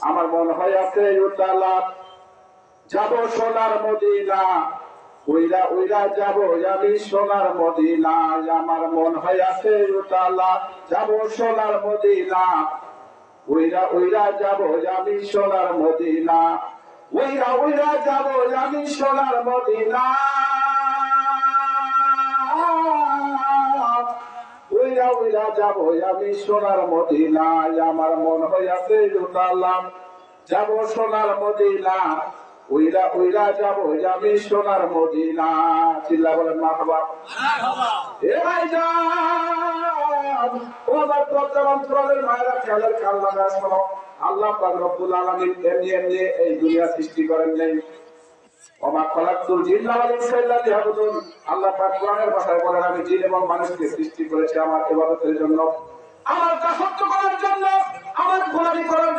আমার মন হইয়াছে উতালা, যাব সোনার মদিনা, উইরা উইরা যাব আমি সোনার মদিনা। আমার মন হইয়াছে উতালা, যাব সোনার মদিনা, উইরা উইরা যাব আমি সোনার মদিনা, উইরা উইরা যাব আমি সোনার মদিনা, উইরা উইরা যাব আমি সোনার মদিনা। আমার মন হইয়াছে উতালা, যাব সোনার মদিনা, উইরা উইরা যাব আমি সোনার মদিনা। চিল্লা বলেন মারহাবা। এ ভাইজান, ও আমার প্রচার অঞ্চলের মায়েরা খেলের কাল্লা শোনো, আল্লাহ পাক রব্বুল আলামিন এমনি এমনি এই দুনিয়া সৃষ্টি করেন নাই। ওমা খলাকতুল জিন্না ওয়াল ইনসা ইল্লা লিয়াবুদুন। আল্লাহ পাক কোরআনের ভাষায় বলেন, আমি জিন এবং মানুষকে সৃষ্টি করেছি আমার ইবাদতের জন্য, আমার দাসত্ব করার জন্য, আমার গোলামি করার জন্য।